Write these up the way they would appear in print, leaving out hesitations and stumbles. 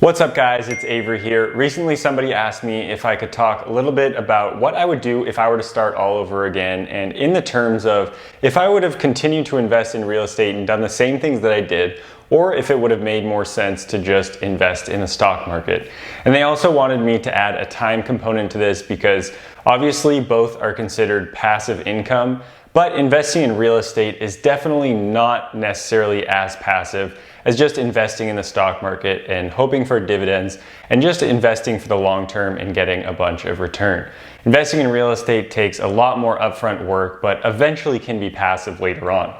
What's up guys, it's Avery here. Recently somebody asked me if I could talk a little bit about what I would do if I were to start all over again, and in the terms of if I would have continued to invest in real estate and done the same things that I did, or if it would have made more sense to just invest in the stock market. And they also wanted me to add a time component to this because obviously both are considered passive income, but investing in real estate is definitely not necessarily as passive as just investing in the stock market and hoping for dividends and just investing for the long term and getting a bunch of return. Investing in real estate takes a lot more upfront work, but eventually can be passive later on.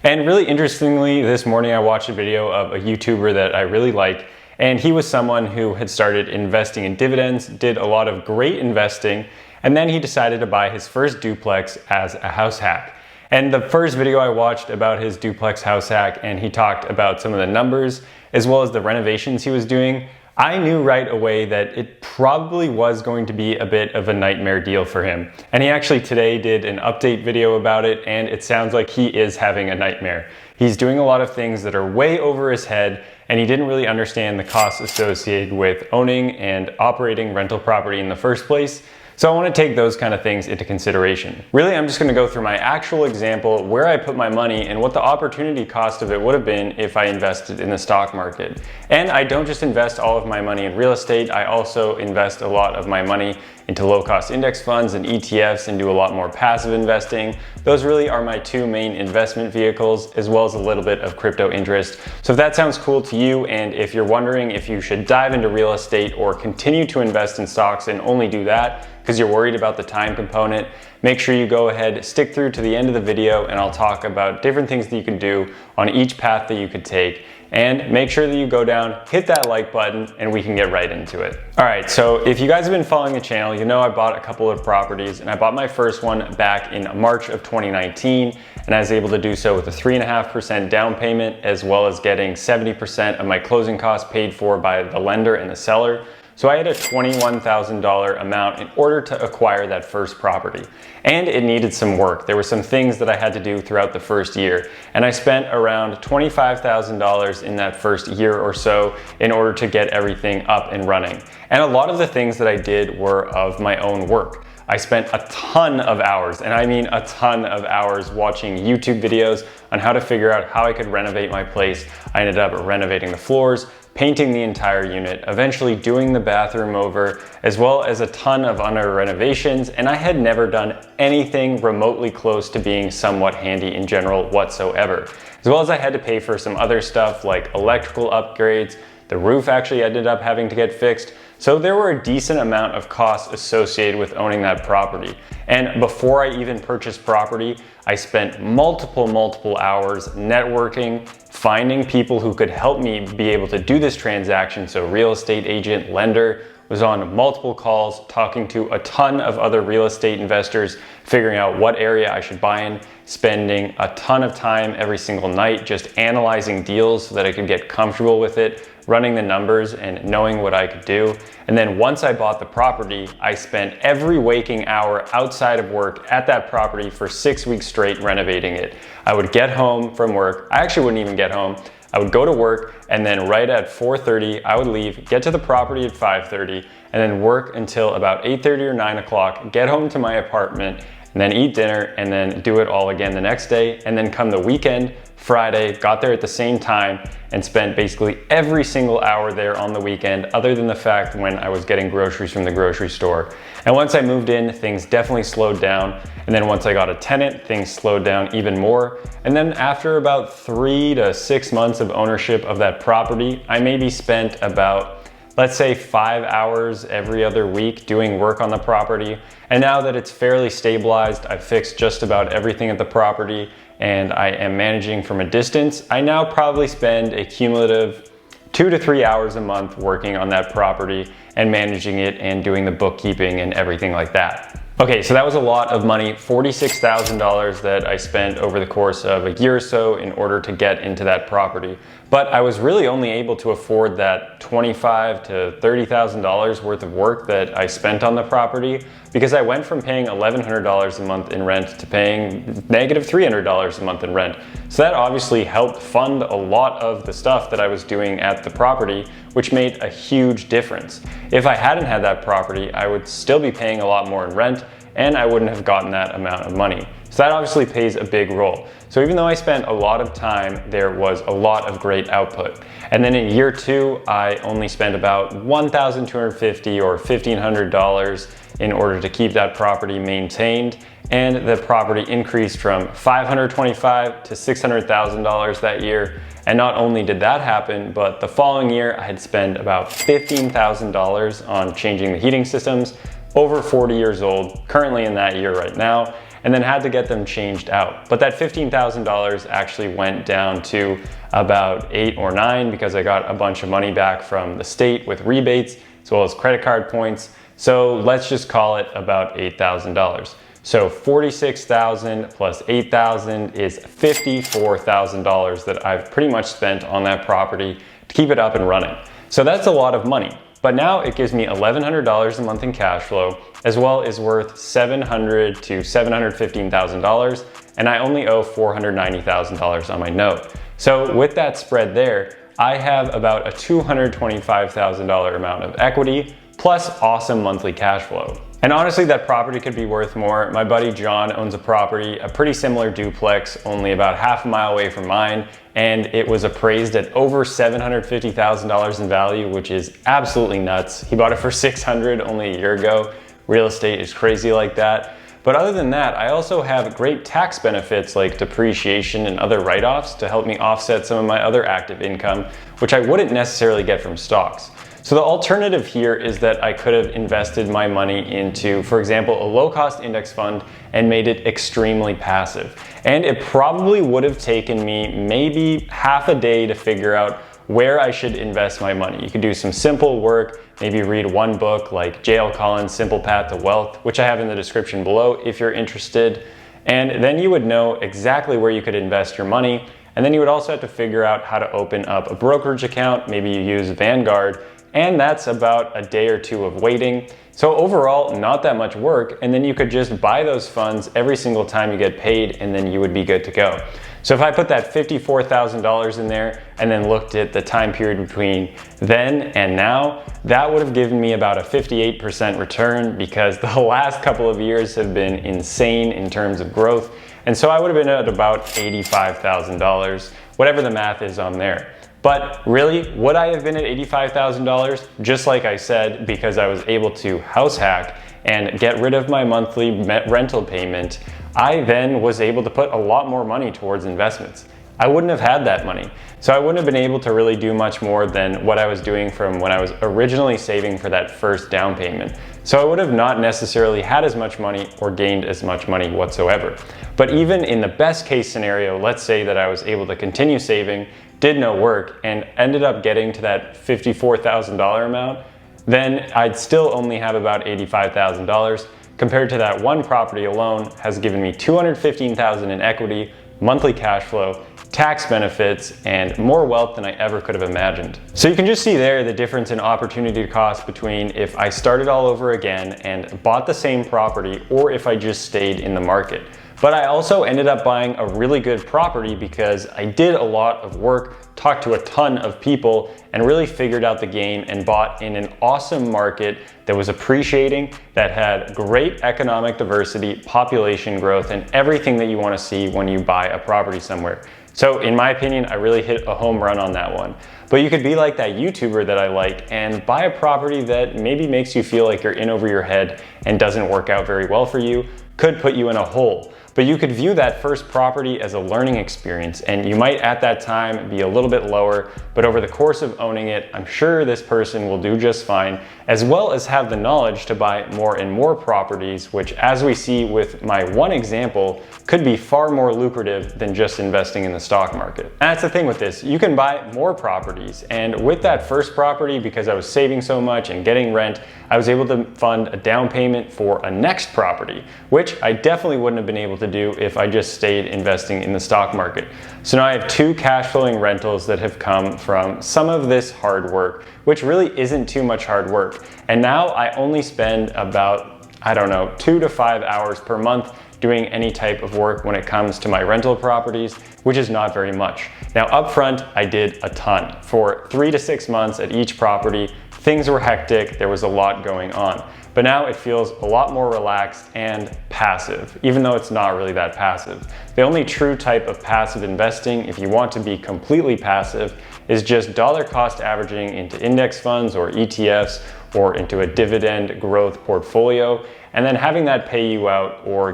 And really interestingly, this morning I watched a video of a YouTuber that I really like, and he was someone who had started investing in dividends, did a lot of great investing, and then he decided to buy his first duplex as a house hack. And the first video I watched about his duplex house hack, and he talked about some of the numbers as well as the renovations he was doing, I knew right away that it probably was going to be a bit of a nightmare deal for him. And he actually today did an update video about it, and it sounds like he is having a nightmare. He's doing a lot of things that are way over his head, and he didn't really understand the costs associated with owning and operating rental property in the first place. So I want to take those kind of things into consideration. Really, I'm just going to go through my actual example, where I put my money and what the opportunity cost of it would have been if I invested in the stock market. And I don't just invest all of my money in real estate, I also invest a lot of my money into low-cost index funds and ETFs and do a lot more passive investing. Those really are my two main investment vehicles, as well as a little bit of crypto interest. So if that sounds cool to you, and if you're wondering if you should dive into real estate or continue to invest in stocks and only do that because you're worried about the time component, make sure you go ahead, stick through to the end of the video, and I'll talk about different things that you can do on each path that you could take. And make sure that you go down, hit that like button, and we can get right into it. All right, so if you guys have been following the channel, you know I bought a couple of properties, and I bought my first one back in March of 2019, and I was able to do so with a 3.5% down payment, as well as getting 70% of my closing costs paid for by the lender and the seller. So I had a $21,000 amount in order to acquire that first property. And it needed some work. There were some things that I had to do throughout the first year. And I spent around $25,000 in that first year or so in order to get everything up and running. And a lot of the things that I did were of my own work. I spent a ton of hours, and I mean a ton of hours, watching YouTube videos on how to figure out how I could renovate my place. I ended up renovating the floors, painting the entire unit, eventually doing the bathroom over, as well as a ton of other renovations, and I had never done anything remotely close to being somewhat handy in general whatsoever. As well as I had to pay for some other stuff like electrical upgrades. The roof actually ended up having to get fixed. So there were a decent amount of costs associated with owning that property. And before I even purchased property, I spent multiple hours networking, finding people who could help me be able to do this transaction. So real estate agent, lender, was on multiple calls, talking to a ton of other real estate investors, figuring out what area I should buy in, spending a ton of time every single night just analyzing deals so that I could get comfortable with it, running the numbers and knowing what I could do. And then once I bought the property, I spent every waking hour outside of work at that property for 6 weeks straight renovating it. I would get home from work. I actually wouldn't even get home. I would go to work, and then right at 4:30, I would leave, get to the property at 5:30, and then work until about 8:30 or 9 o'clock, get home to my apartment, and then eat dinner, and then do it all again the next day. And then come the weekend, Friday, got there at the same time and spent basically every single hour there on the weekend, other than the fact when I was getting groceries from the grocery store. And once I moved in, things definitely slowed down. And then once I got a tenant, things slowed down even more. And then after about 3 to 6 months of ownership of that property, I maybe spent about, let's say, 5 hours every other week doing work on the property. And now that it's fairly stabilized, I've fixed just about everything at the property, and I am managing from a distance, I now probably spend a cumulative 2 to 3 hours a month working on that property and managing it and doing the bookkeeping and everything like that. Okay, so that was a lot of money, $46,000 that I spent over the course of a year or so in order to get into that property. But I was really only able to afford that $25,000 to $30,000 worth of work that I spent on the property, because I went from paying $1,100 a month in rent to paying negative $300 a month in rent. So that obviously helped fund a lot of the stuff that I was doing at the property, which made a huge difference. If I hadn't had that property, I would still be paying a lot more in rent, and I wouldn't have gotten that amount of money. So that obviously plays a big role. So even though I spent a lot of time, there was a lot of great output. And then in year 2, I only spent about $1,250 or $1,500 in order to keep that property maintained. And the property increased from $525,000 to $600,000 that year. And not only did that happen, but the following year I had spent about $15,000 on changing the heating systems, over 40 years old, currently in that year right now, and then had to get them changed out. But that $15,000 actually went down to about 8 or 9 because I got a bunch of money back from the state with rebates as well as credit card points. So let's just call it about $8,000. So $46,000 plus $8,000 is $54,000 that I've pretty much spent on that property to keep it up and running. So that's a lot of money. But now it gives me $1,100 a month in cash flow, as well as worth $700,000 to $715,000, and I only owe $490,000 on my note. So with that spread there, I have about a $225,000 amount of equity, plus awesome monthly cash flow. And honestly, that property could be worth more. My buddy John owns a property, a pretty similar duplex, only about half a mile away from mine, and it was appraised at over $750,000 in value, which is absolutely nuts. He bought it for $600,000 only a year ago. Real estate is crazy like that. But other than that, I also have great tax benefits like depreciation and other write-offs to help me offset some of my other active income, which I wouldn't necessarily get from stocks. So the alternative here is that I could have invested my money into, for example, a low-cost index fund and made it extremely passive. And it probably would have taken me maybe half a day to figure out where I should invest my money. You could do some simple work, maybe read one book like J.L. Collins' Simple Path to Wealth, which I have in the description below if you're interested. And then you would know exactly where you could invest your money. And then you would also have to figure out how to open up a brokerage account. Maybe you use Vanguard. And that's about a day or two of waiting. So overall, not that much work, and then you could just buy those funds every single time you get paid, and then you would be good to go. So if I put that $54,000 in there and then looked at the time period between then and now, that would have given me about a 58% return, because the last couple of years have been insane in terms of growth. And so I would have been at about $85,000, whatever the math is on there. But really, would I have been at $85,000? Just like I said, because I was able to house hack and get rid of my monthly rental payment, I then was able to put a lot more money towards investments. I wouldn't have had that money. So I wouldn't have been able to really do much more than what I was doing from when I was originally saving for that first down payment. So I would have not necessarily had as much money or gained as much money whatsoever. But even in the best case scenario, let's say that I was able to continue saving, did no work, and ended up getting to that $54,000 amount, then I'd still only have about $85,000, compared to that one property alone has given me $215,000 in equity, monthly cash flow, tax benefits, and more wealth than I ever could have imagined. So you can just see there the difference in opportunity cost between if I started all over again and bought the same property, or if I just stayed in the market. But I also ended up buying a really good property because I did a lot of work, talked to a ton of people, and really figured out the game and bought in an awesome market that was appreciating, that had great economic diversity, population growth, and everything that you want to see when you buy a property somewhere. So in my opinion, I really hit a home run on that one. But you could be like that YouTuber that I like and buy a property that maybe makes you feel like you're in over your head and doesn't work out very well for you, could put you in a hole. But you could view that first property as a learning experience, and you might at that time be a little bit lower, but over the course of owning it, I'm sure this person will do just fine, as well as have the knowledge to buy more and more properties, which, as we see with my one example, could be far more lucrative than just investing in the stock market. And that's the thing with this, you can buy more properties, and with that first property, because I was saving so much and getting rent, I was able to fund a down payment for a next property, which I definitely wouldn't have been able to to do if I just stayed investing in the stock market. So now I have 2 cash flowing rentals that have come from some of this hard work, which really isn't too much hard work. And now I only spend about, I don't know, 2 to 5 hours per month doing any type of work when it comes to my rental properties, which is not very much. Now up front, I did a ton. For 3 to 6 months at each property, things were hectic, there was a lot going on. But now it feels a lot more relaxed and passive, even though it's not really that passive. The only true type of passive investing, if you want to be completely passive, is just dollar cost averaging into index funds or ETFs or into a dividend growth portfolio, and then having that pay you out or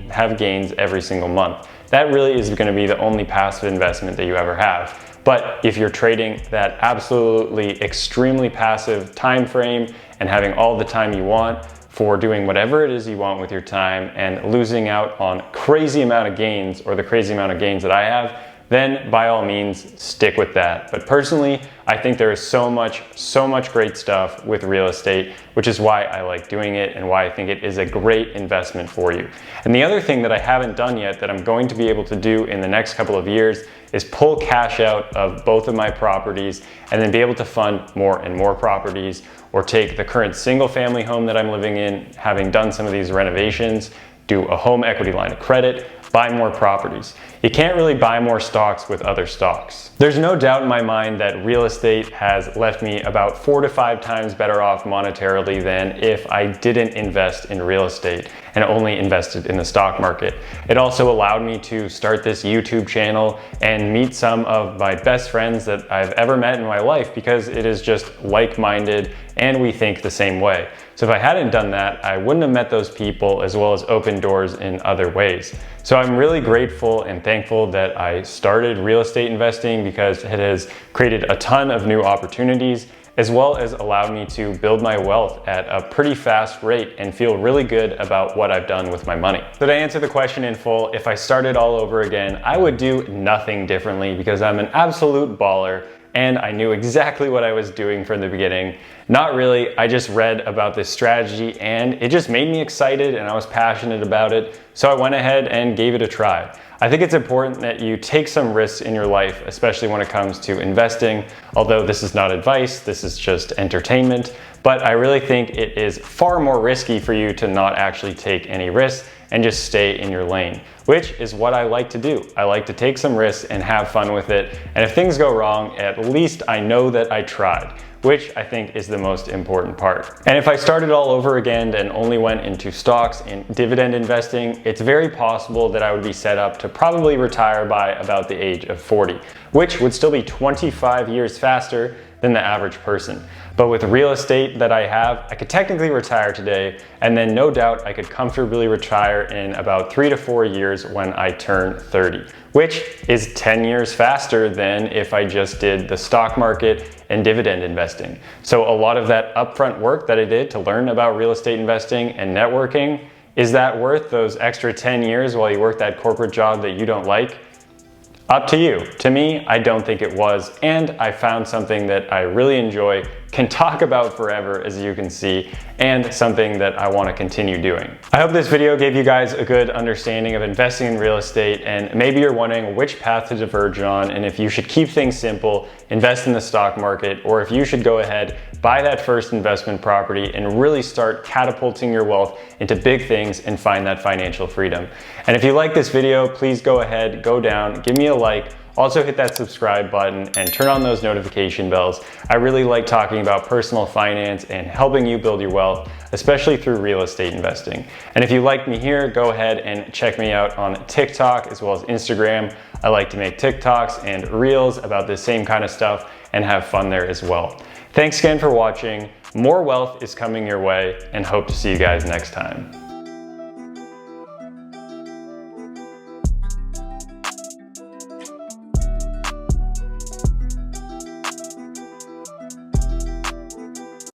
have gains every single month. That really is going to be the only passive investment that you ever have. But if you're trading that absolutely extremely passive time frame and having all the time you want for doing whatever it is you want with your time and losing out on crazy amount of gains or the crazy amount of gains that I have, then by all means stick with that. But personally, I think there is so much great stuff with real estate, which is why I like doing it and why I think it is a great investment for you. And the other thing that I haven't done yet that I'm going to be able to do in the next couple of years is pull cash out of both of my properties and then be able to fund more and more properties, or take the current single family home that I'm living in, having done some of these renovations, do a home equity line of credit, buy more properties. You can't really buy more stocks with other stocks. There's no doubt in my mind that real estate has left me about 4 to 5 times better off monetarily than if I didn't invest in real estate and only invested in the stock market. It also allowed me to start this YouTube channel and meet some of my best friends that I've ever met in my life, because it is just like-minded and we think the same way. So if I hadn't done that, I wouldn't have met those people as well as opened doors in other ways. So I'm really grateful and thankful that I started real estate investing, because it has created a ton of new opportunities, as well as allowed me to build my wealth at a pretty fast rate and feel really good about what I've done with my money. So to answer the question in full, if I started all over again, I would do nothing differently, because I'm an absolute baller and I knew exactly what I was doing from the beginning. Not really, I just read about this strategy and it just made me excited and I was passionate about it, so I went ahead and gave it a try. I think it's important that you take some risks in your life, especially when it comes to investing, although this is not advice, this is just entertainment, but I really think it is far more risky for you to not actually take any risks and just stay in your lane, which is what I like to do. I like to take some risks and have fun with it, and if things go wrong, at least I know that I tried, which I think is the most important part. And if I started all over again and only went into stocks and dividend investing, it's very possible that I would be set up to probably retire by about the age of 40, which would still be 25 years faster than the average person. But with real estate that I have, I could technically retire today, and then no doubt I could comfortably retire in about 3 to 4 years when I turn 30, which is 10 years faster than if I just did the stock market and dividend investing. So a lot of that upfront work that I did to learn about real estate investing and networking, is that worth those extra 10 years while you work that corporate job that you don't like? Up to you. To me, I don't think it was, and I found something that I really enjoy, can talk about forever, as you can see, and something that I want to continue doing. I hope this video gave you guys a good understanding of investing in real estate, and maybe you're wondering which path to diverge on, and if you should keep things simple, invest in the stock market, or if you should go ahead, buy that first investment property and really start catapulting your wealth into big things and find that financial freedom. And if you like this video, please go ahead, go down, give me a like. Also hit that subscribe button and turn on those notification bells. I really like talking about personal finance and helping you build your wealth, especially through real estate investing. And if you like me here, go ahead and check me out on TikTok as well as Instagram. I like to make TikToks and Reels about the same kind of stuff and have fun there as well. Thanks again for watching. More wealth is coming your way, and hope to see you guys next time.